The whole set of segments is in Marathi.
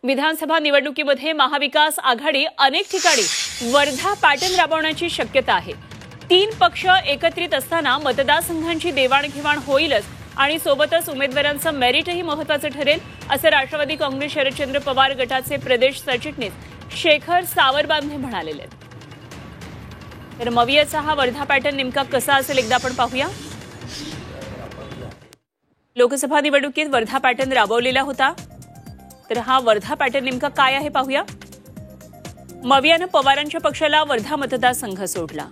विधानसभा निवडणुकीमध्ये महाविकास आघाडी अनेक ठिकाणी वर्धा पॅटर्न राबवण्याची शक्यता आहे। 3 पक्ष एकत्रित असताना मतदारसंघांची देवाणघेवाण होईलच आणि सोबतच उमेदवारांचं मेरिटही महत्त्वाचं ठरेल, असं राष्ट्रवादी काँग्रेस शरदचंद्र पवार गटाचे प्रदेश सरचिटणीस शेखर सावरबांधे म्हणाले आहेत। तर मवियाचा हा वर्धा पॅटर्न नेमका कसा असेल एकदा आपण पाहूया। लोकसभा निवडणुकीत वर्धा पॅटर्न राबवलेला होता, तर हा वर्धा पॅटर्न नेमका काय आहे पाहूया। मवियानं पवारांच्या पक्षाला वर्धा मतदारसंघ सोडला।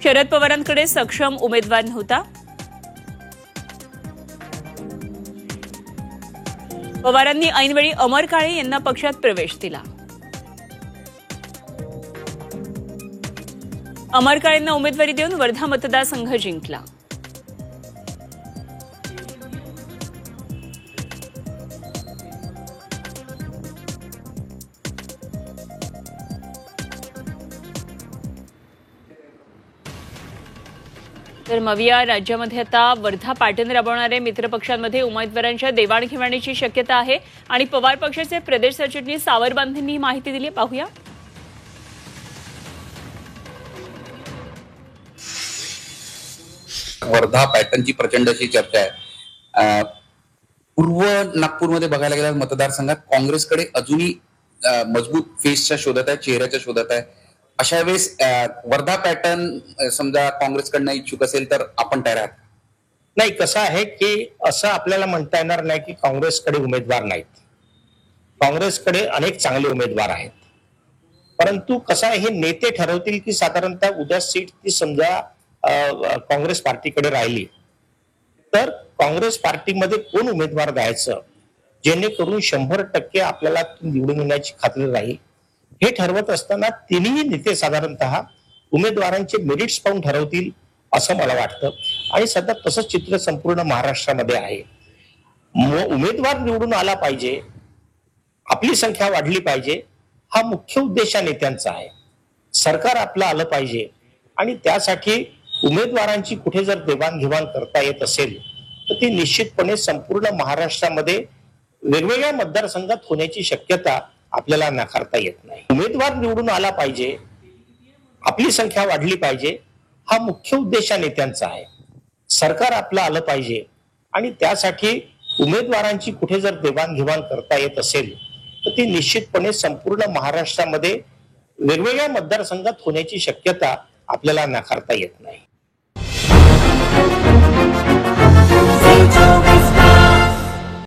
शरद पवारांकडे सक्षम उमेदवार नव्हता। पवारांनी ऐनवेळी अमर काळे यांना पक्षात प्रवेश दिला। अमर काळेंना उमेदवारी देऊन वर्धा मतदारसंघ जिंकला। तर मविया राज्यामध्ये आता वर्धा पॅटर्न राबवणारे मित्रपक्षांमध्ये उमेदवारांच्या देवाणघेवाणीची शक्यता आहे आणि पवार पक्षाचे प्रदेश सरचिटणीस सावरबांधेंनी ही माहिती दिली। पाहूया। वर्धा पॅटर्नची प्रचंड अशी चर्चा आहे। पूर्व नागपूरमध्ये बघायला गेल्यास मतदारसंघात काँग्रेसकडे अजूनही मजबूत फेसच्या शोधात आहे, चेहऱ्याच्या शोधात आहे। अशा वेळेस वर्धा पॅटर्न समजा काँग्रेसकडनं इच्छुक असेल तर आपण तयार आहात? नाही, कसं आहे की असं आपल्याला म्हणता येणार नाही की काँग्रेसकडे उमेदवार नाहीत। काँग्रेसकडे अनेक चांगले उमेदवार आहेत, परंतु कसं आहे, हे नेते ठरवतील की साधारणतः उद्या सीट ती समजा काँग्रेस पार्टीकडे राहिली तर काँग्रेस पार्टीमध्ये कोण उमेदवार द्यायचं जेणेकरून 100% आपल्याला निवडून येण्याची खात्री राहील, हे ठरवत असताना तिन्ही नेते साधारणतः उमेदवारांचे मेरिट्स पाहून ठरवतील असं मला वाटतं। आणि सध्या तसंच चित्र संपूर्ण महाराष्ट्रामध्ये आहे। उमेदवार निवडून आला पाहिजे, आपली संख्या वाढली पाहिजे, हा मुख्य उद्देश नेत्यांचा आहे। सरकार आपलं आलं पाहिजे आणि त्यासाठी उमेदवारांची कुठे जर देवाणघेवाण करता येत असेल तर ती निश्चितपणे संपूर्ण महाराष्ट्रामध्ये वेगवेगळ्या मतदारसंघात होण्याची शक्यता आपल्याला नाकारता येत नाही। उमेदवार निवडून आला पाहिजे, आपली संख्या वाढली पाहिजे, हा मुख्य उद्देश नेत्यांचा आहे। सरकार आपलं आलं पाहिजे आणि त्यासाठी उमेदवारांची कुठे जर देवाणघेवाण करता येत असेल तर ती निश्चितपणे संपूर्ण महाराष्ट्रामध्ये वेगवेगळ्या मतदारसंघात होण्याची शक्यता आपल्याला नाकारता येत नाही।